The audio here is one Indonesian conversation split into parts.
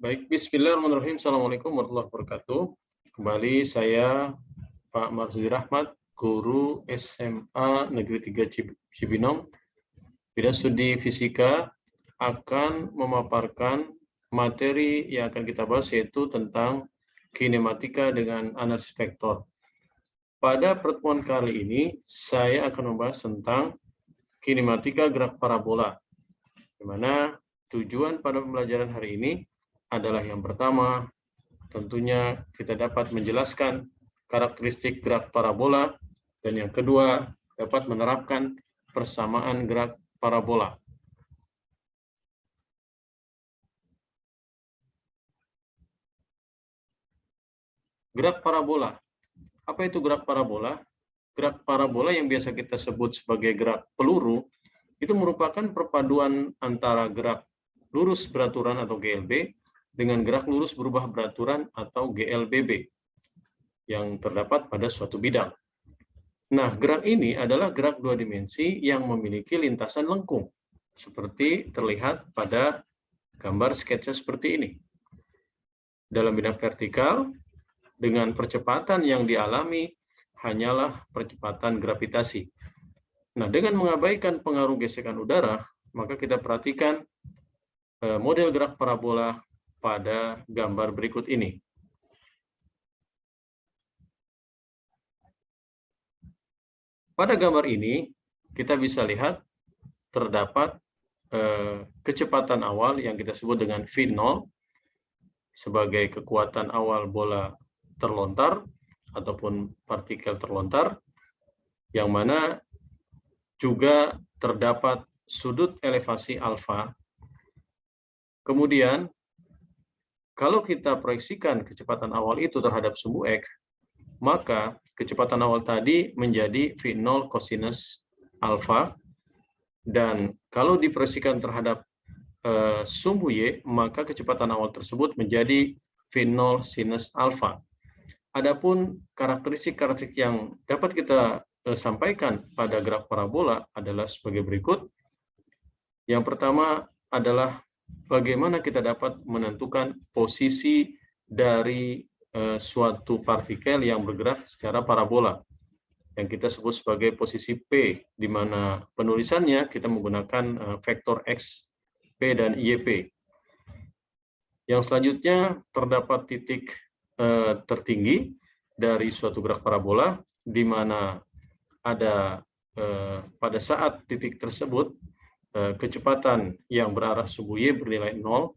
Baik, bismillahirrahmanirrahim. Assalamualaikum warahmatullahi wabarakatuh. Kembali saya Pak Marsudi Rahmat, guru SMA Negeri 3 Cibinong, bidang studi fisika, akan memaparkan materi yang akan kita bahas yaitu tentang kinematika dengan analisis vektor. Pada pertemuan kali ini, saya akan membahas tentang kinematika gerak parabola, di mana tujuan pada pembelajaran hari ini adalah yang pertama, tentunya kita dapat menjelaskan karakteristik gerak parabola, dan yang kedua, dapat menerapkan persamaan gerak parabola. Gerak parabola. Apa itu gerak parabola? Gerak parabola yang biasa kita sebut sebagai gerak peluru, itu merupakan perpaduan antara gerak lurus beraturan atau GLB dengan gerak lurus berubah beraturan atau GLBB yang terdapat pada suatu bidang. Nah, gerak ini adalah gerak dua dimensi yang memiliki lintasan lengkung, seperti terlihat pada gambar sketsa seperti ini. Dalam bidang vertikal, dengan percepatan yang dialami hanyalah percepatan gravitasi. Nah, dengan mengabaikan pengaruh gesekan udara, maka kita perhatikan model gerak parabola pada gambar berikut ini. Pada gambar ini, kita bisa lihat terdapat kecepatan awal yang kita sebut dengan V0 sebagai kekuatan awal bola terlontar ataupun partikel terlontar, yang mana juga terdapat sudut elevasi alfa. Kemudian, kalau kita proyeksikan kecepatan awal itu terhadap sumbu X, maka kecepatan awal tadi menjadi V0 cosinus alfa, dan kalau diproyeksikan terhadap sumbu Y, maka kecepatan awal tersebut menjadi V0 sinus alfa. Adapun karakteristik yang dapat kita sampaikan pada gerak parabola adalah sebagai berikut. Yang pertama adalah bagaimana kita dapat menentukan posisi dari suatu partikel yang bergerak secara parabola, yang kita sebut sebagai posisi P, di mana penulisannya kita menggunakan vektor X, P, dan YP. Yang selanjutnya terdapat titik tertinggi dari suatu gerak parabola, di mana ada pada saat titik tersebut kecepatan yang berarah sumbu Y bernilai 0,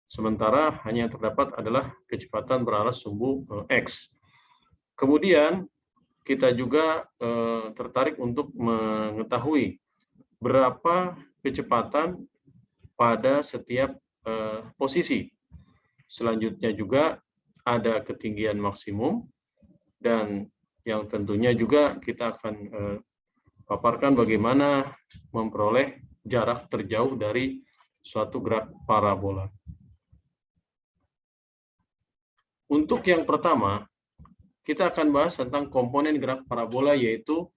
sementara hanya yang terdapat adalah kecepatan berarah sumbu X. Kemudian kita juga tertarik untuk mengetahui berapa kecepatan pada setiap posisi. Selanjutnya juga ada ketinggian maksimum, dan yang tentunya juga kita akan paparkan bagaimana memperoleh jarak terjauh dari suatu gerak parabola. Untuk yang pertama, kita akan bahas tentang komponen gerak parabola, yaitu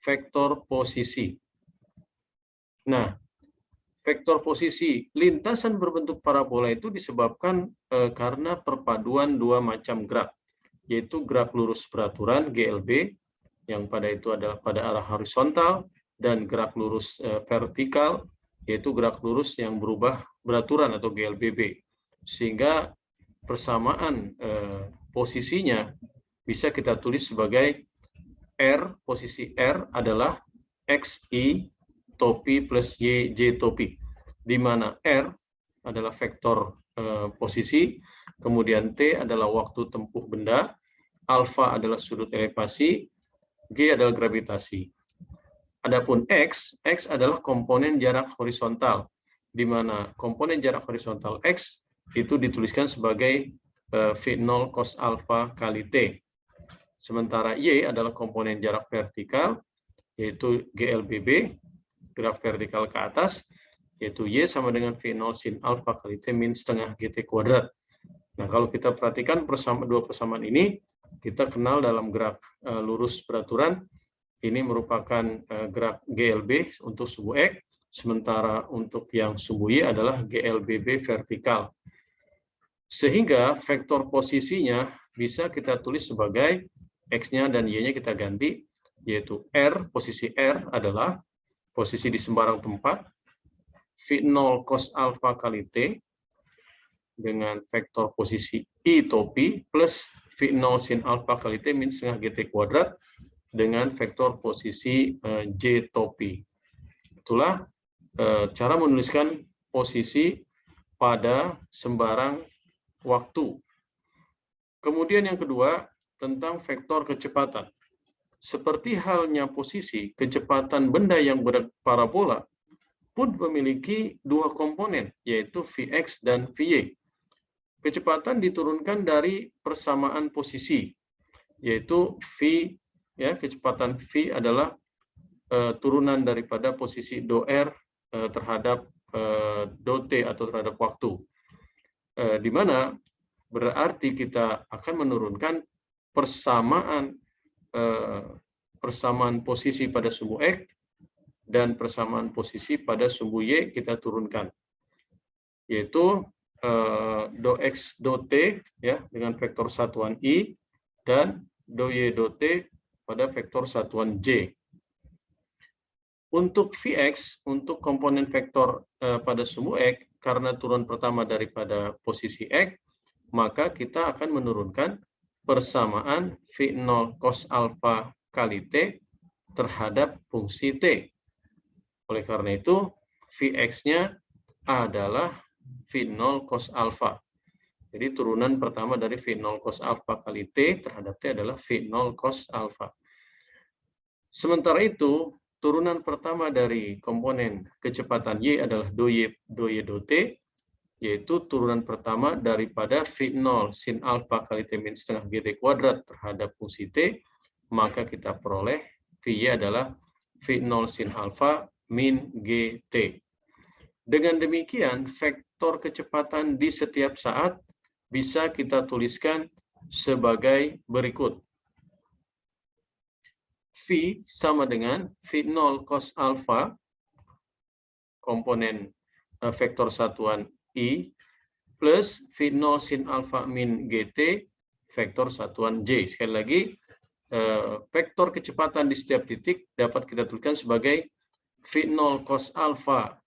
vektor posisi. Nah, vektor posisi lintasan berbentuk parabola itu disebabkan karena perpaduan dua macam gerak, yaitu gerak lurus beraturan GLB, yang pada itu adalah pada arah horizontal, dan gerak lurus vertikal, yaitu gerak lurus yang berubah beraturan atau GLBB. Sehingga persamaan posisinya bisa kita tulis sebagai R, posisi R adalah XI topi plus YJ topi, di mana R adalah vektor posisi, kemudian T adalah waktu tempuh benda, alfa adalah sudut elevasi, G adalah gravitasi. Adapun X adalah komponen jarak horizontal, di mana komponen jarak horizontal X itu dituliskan sebagai V0 cos alfa kali T. Sementara Y adalah komponen jarak vertikal, yaitu GLBB, gerak vertikal ke atas, yaitu Y sama dengan V0 sin alfa kali T min setengah GT kuadrat. Nah, kalau kita perhatikan dua persamaan ini, kita kenal dalam gerak lurus beraturan, ini merupakan gerak GLB untuk sumbu X, sementara untuk yang sumbu Y adalah GLBB vertikal. Sehingga vektor posisinya bisa kita tulis sebagai X-nya dan Y-nya kita ganti, yaitu R, posisi R adalah posisi di sembarang tempat, V0 cos alfa kali T, dengan vektor posisi I to P, plus V0 sin alfa kali T min setengah GT kuadrat, dengan vektor posisi J to P. Itulah cara menuliskan posisi pada sembarang waktu. Kemudian yang kedua, tentang vektor kecepatan. Seperti halnya posisi, kecepatan benda yang berparabola pun memiliki dua komponen, yaitu Vx dan Vy. Kecepatan diturunkan dari persamaan posisi, yaitu V, ya, kecepatan V adalah turunan daripada posisi do R terhadap do T atau terhadap waktu. Di mana berarti kita akan menurunkan persamaan posisi pada sumbu X dan persamaan posisi pada sumbu Y kita turunkan, yaitu do X do T ya dengan vektor satuan I dan do Y do T pada vektor satuan J. Untuk Vx, untuk komponen vektor pada sumbu X, karena turun pertama daripada posisi X, maka kita akan menurunkan persamaan V0 cos alfa kali T terhadap fungsi T. Oleh karena itu, Vx-nya adalah V0 cos alfa. Jadi turunan pertama dari V0 cos alfa kali T terhadap T adalah V0 cos alfa. Sementara itu, turunan pertama dari komponen kecepatan Y adalah do Y do T, yaitu turunan pertama daripada V0 sin alfa kali T min setengah GT kuadrat terhadap fungsi T, maka kita peroleh Vy adalah V0 sin alfa min GT. Dengan demikian, vektor kecepatan di setiap saat bisa kita tuliskan sebagai berikut. V sama dengan V0 cos alfa, komponen vektor satuan I, plus V0 sin alfa min GT, vektor satuan J. Sekali lagi, vektor kecepatan di setiap titik dapat kita tuliskan sebagai V0 cos alfa,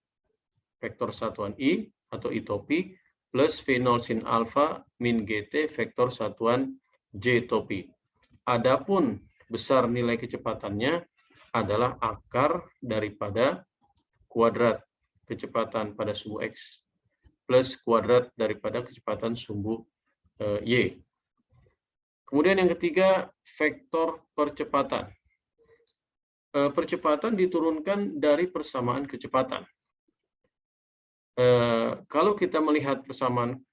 vektor satuan I atau I to P, plus V0 sin alfa min GT, vektor satuan J to P. Adapun besar nilai kecepatannya adalah akar daripada kuadrat kecepatan pada sumbu X plus kuadrat daripada kecepatan sumbu Y. Kemudian yang ketiga, vektor percepatan. Percepatan diturunkan dari persamaan kecepatan. Kalau kita melihat persamaan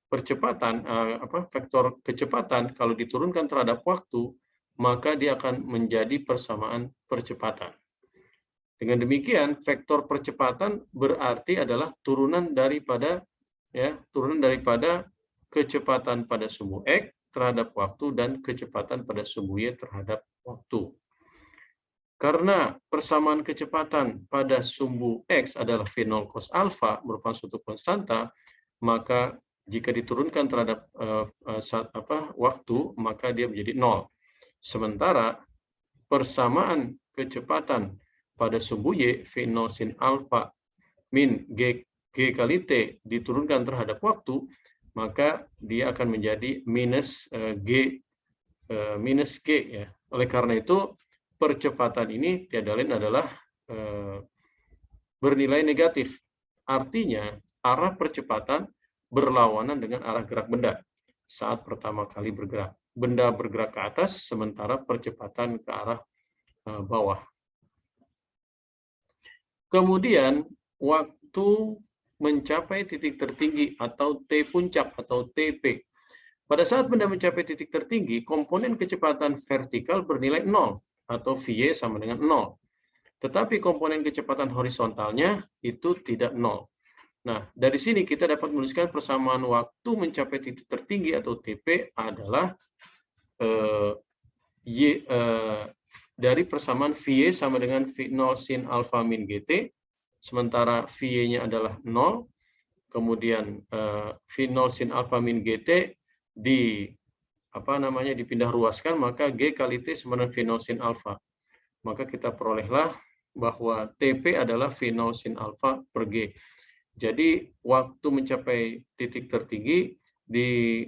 percepatan, vektor kecepatan, kalau diturunkan terhadap waktu, maka dia akan menjadi persamaan percepatan. Dengan demikian, vektor percepatan berarti adalah turunan daripada kecepatan pada sumbu X terhadap waktu dan kecepatan pada sumbu Y terhadap waktu. Karena persamaan kecepatan pada sumbu X adalah V0 cos alfa merupakan suatu konstanta, maka jika diturunkan terhadap waktu, maka dia menjadi 0. Sementara persamaan kecepatan pada sumbu Y, V0 sin alfa min G kali T diturunkan terhadap waktu, maka dia akan menjadi minus G ya. Oleh karena itu, percepatan ini tiada lain adalah bernilai negatif. Artinya, arah percepatan berlawanan dengan arah gerak benda saat pertama kali bergerak. Benda bergerak ke atas, sementara percepatan ke arah bawah. Kemudian, waktu mencapai titik tertinggi atau T puncak atau TP. Pada saat benda mencapai titik tertinggi, komponen kecepatan vertikal bernilai 0 atau Vy sama dengan 0. Tetapi komponen kecepatan horizontalnya itu tidak 0. Nah, dari sini kita dapat menuliskan persamaan waktu mencapai titik tertinggi atau TP adalah dari persamaan Vy sama dengan V0 sin alfa min GT, sementara Vy-nya adalah 0, kemudian V0 sin alfa min GT dipindah ruaskan, maka G kali T sama dengan V0 sin alfa. Maka kita perolehlah bahwa TP adalah V0 sin alfa per G. Jadi waktu mencapai titik tertinggi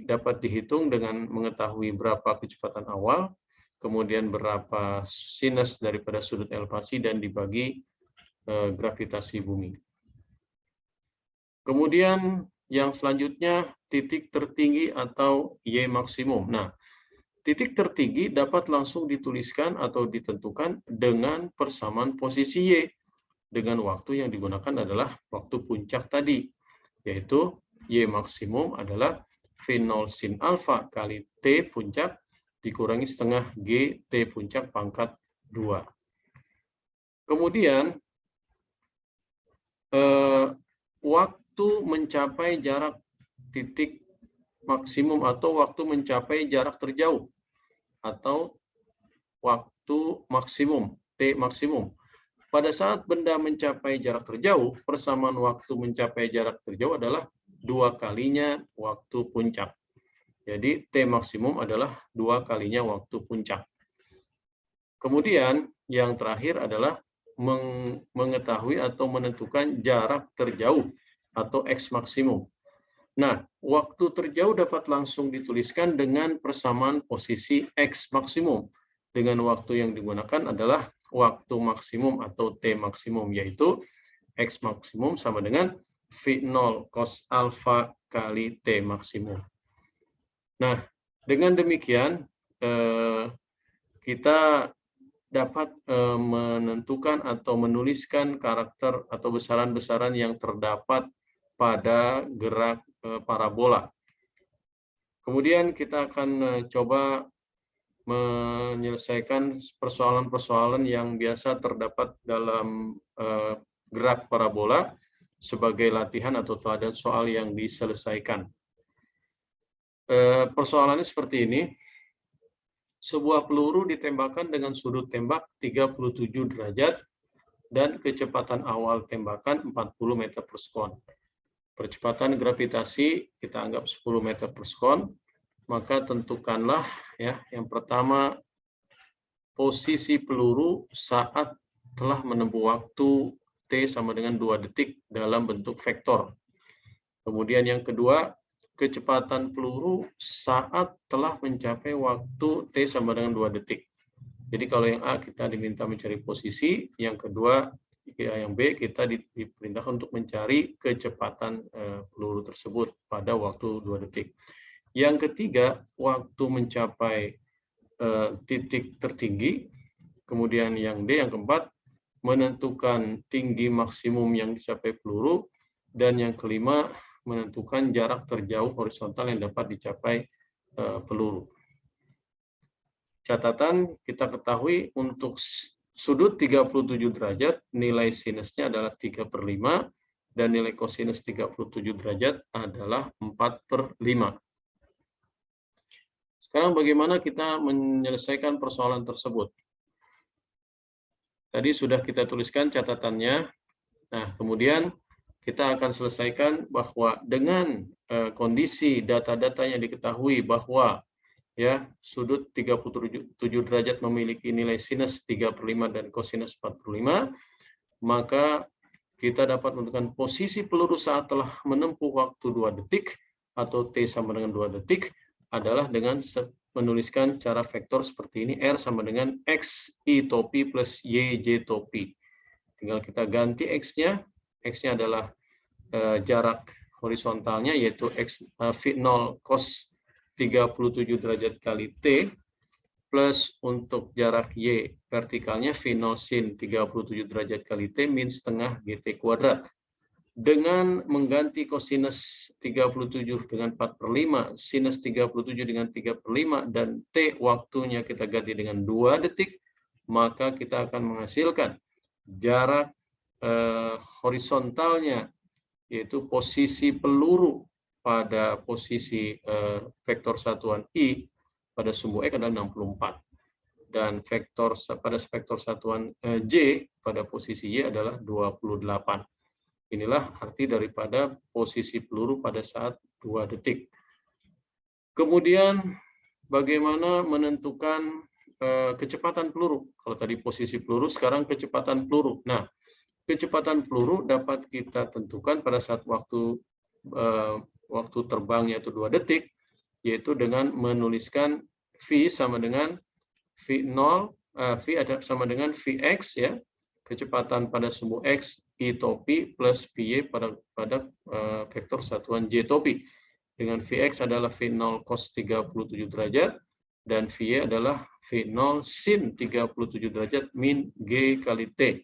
dapat dihitung dengan mengetahui berapa kecepatan awal, kemudian berapa sinus daripada sudut elevasi, dan dibagi gravitasi bumi. Kemudian yang selanjutnya titik tertinggi atau Y maksimum. Nah, titik tertinggi dapat langsung dituliskan atau ditentukan dengan persamaan posisi Y. Dengan waktu yang digunakan adalah waktu puncak tadi, yaitu Y maksimum adalah V0 sin alfa kali T puncak dikurangi setengah G T puncak pangkat 2. Kemudian, waktu mencapai jarak titik maksimum atau waktu mencapai jarak terjauh atau waktu maksimum, T maksimum. Pada saat benda mencapai jarak terjauh, persamaan waktu mencapai jarak terjauh adalah 2 kalinya waktu puncak. Jadi T maksimum adalah 2 kalinya waktu puncak. Kemudian yang terakhir adalah mengetahui atau menentukan jarak terjauh atau X maksimum. Nah, waktu terjauh dapat langsung dituliskan dengan persamaan posisi X maksimum. Dengan waktu yang digunakan adalah waktu maksimum atau T maksimum, yaitu X maksimum sama dengan V0 cos alfa kali T maksimum. Nah, dengan demikian kita dapat menentukan atau menuliskan karakter atau besaran-besaran yang terdapat pada gerak parabola. Kemudian kita akan coba menyelesaikan persoalan-persoalan yang biasa terdapat dalam gerak parabola sebagai latihan atau teladan soal yang diselesaikan. Persoalannya seperti ini. Sebuah peluru ditembakkan dengan sudut tembak 37 derajat dan kecepatan awal tembakan 40 meter per sekon. Percepatan gravitasi kita anggap 10 meter per sekon. Maka tentukanlah ya, yang pertama posisi peluru saat telah menempuh waktu T sama dengan 2 detik dalam bentuk vektor. Kemudian yang kedua, kecepatan peluru saat telah mencapai waktu T sama dengan 2 detik. Jadi kalau yang A kita diminta mencari posisi, yang kedua yang B kita diperintahkan untuk mencari kecepatan peluru tersebut pada waktu 2 detik. Yang ketiga, waktu mencapai titik tertinggi. Kemudian yang D, yang keempat, menentukan tinggi maksimum yang dicapai peluru. Dan yang kelima, menentukan jarak terjauh horizontal yang dapat dicapai peluru. Catatan, kita ketahui untuk sudut 37 derajat, nilai sinusnya adalah 3/5, dan nilai kosinus 37 derajat adalah 4/5. Sekarang bagaimana kita menyelesaikan persoalan tersebut? Tadi sudah kita tuliskan catatannya. Nah, kemudian kita akan selesaikan bahwa dengan kondisi data-data yang diketahui bahwa ya sudut 37 derajat memiliki nilai sinus 3/5 dan kosinus 4/5, maka kita dapat menentukan posisi peluru saat telah menempuh waktu 2 detik atau T sama dengan 2 detik adalah dengan menuliskan cara vektor seperti ini, R sama dengan X I topi plus Y J topi. Tinggal kita ganti X-nya. X-nya adalah jarak horizontalnya, yaitu X V0 cos 37 derajat kali T, plus untuk jarak Y vertikalnya V0 sin 37 derajat kali T min setengah GT kuadrat. Dengan mengganti kosinus 37 dengan 4/5, sinus 37 dengan 3/5, dan T waktunya kita ganti dengan 2 detik, maka kita akan menghasilkan jarak horizontalnya, yaitu posisi peluru pada posisi vektor satuan I pada sumbu X adalah 64. Dan pada vektor satuan J pada posisi Y adalah 28. Inilah arti daripada posisi peluru pada saat 2 detik. Kemudian bagaimana menentukan kecepatan peluru? Kalau tadi posisi peluru, sekarang kecepatan peluru. Nah, kecepatan peluru dapat kita tentukan pada saat waktu terbangnya itu 2 detik, yaitu dengan menuliskan V sama dengan V0, V sama dengan Vx ya, kecepatan pada sumbu X I topi plus Vy pada vektor satuan J topi. Dengan Vx adalah V0 cos 37 derajat dan Vy adalah V0 sin 37 derajat min G kali T.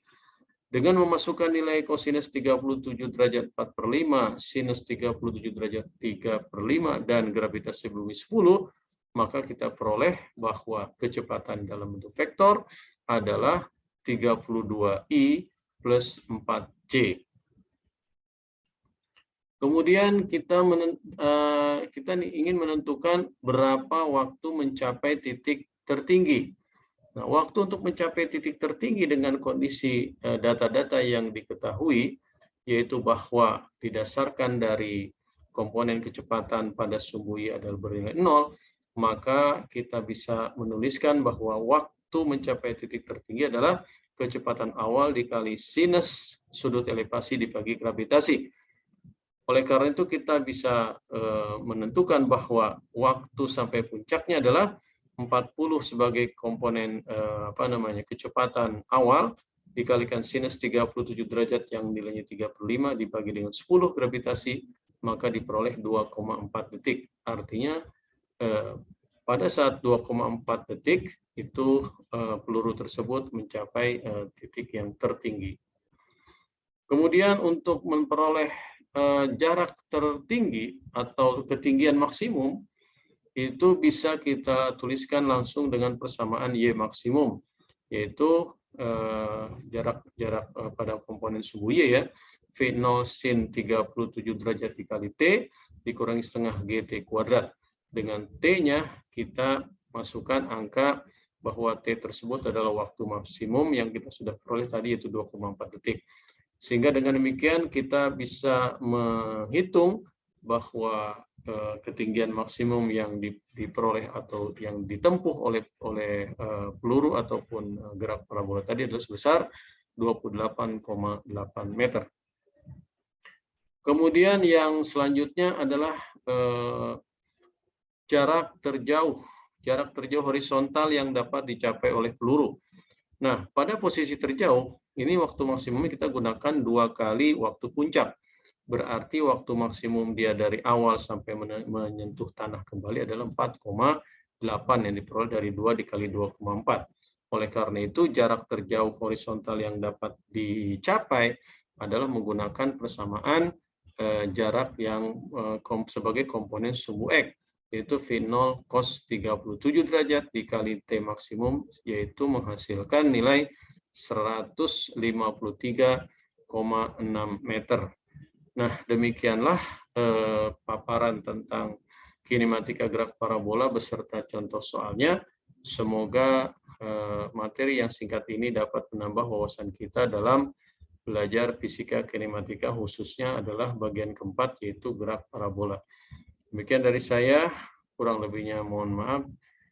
Dengan memasukkan nilai kosinus 37 derajat 4/5, sinus 37 derajat 3/5, dan gravitasi bumi 10, maka kita peroleh bahwa kecepatan dalam bentuk vektor adalah 32I plus 4J. Kemudian kita ingin menentukan berapa waktu mencapai titik tertinggi. Nah, waktu untuk mencapai titik tertinggi dengan kondisi data-data yang diketahui, yaitu bahwa didasarkan dari komponen kecepatan pada sumbu Y adalah bernilai 0, maka kita bisa menuliskan bahwa waktu mencapai titik tertinggi adalah kecepatan awal dikali sinus sudut elevasi dibagi gravitasi. Oleh karena itu kita bisa menentukan bahwa waktu sampai puncaknya adalah 40 sebagai komponen kecepatan awal dikalikan sinus 37 derajat yang nilainya 35 dibagi dengan 10 gravitasi, maka diperoleh 2,4 detik. Artinya pada saat 2,4 detik itu peluru tersebut mencapai titik yang tertinggi. Kemudian untuk memperoleh jarak tertinggi atau ketinggian maksimum, itu bisa kita tuliskan langsung dengan persamaan Y maksimum, yaitu jarak pada komponen sumbu Y ya, V0 sin 37 derajat dikali T dikurangi setengah GT kuadrat. Dengan T-nya kita masukkan angka bahwa T tersebut adalah waktu maksimum yang kita sudah peroleh tadi, yaitu 2,4 detik. Sehingga dengan demikian kita bisa menghitung bahwa ketinggian maksimum yang diperoleh atau yang ditempuh oleh peluru ataupun gerak parabola tadi adalah sebesar 28,8 meter. Kemudian yang selanjutnya adalah jarak terjauh horizontal yang dapat dicapai oleh peluru. Nah, pada posisi terjauh, ini waktu maksimumnya kita gunakan 2 kali waktu puncak. Berarti waktu maksimum dia dari awal sampai menyentuh tanah kembali adalah 4,8 yang diperoleh dari 2 dikali 2,4. Oleh karena itu, jarak terjauh horizontal yang dapat dicapai adalah menggunakan persamaan jarak yang sebagai komponen sumbu X, yaitu V0 cos 37 derajat dikali T maksimum, yaitu menghasilkan nilai 153,6 meter. Nah, demikianlah paparan tentang kinematika gerak parabola beserta contoh soalnya. Semoga materi yang singkat ini dapat menambah wawasan kita dalam belajar fisika kinematika, khususnya adalah bagian keempat, yaitu gerak parabola. Demikian dari saya, kurang lebihnya mohon maaf.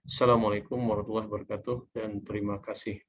Assalamualaikum warahmatullahi wabarakatuh dan terima kasih.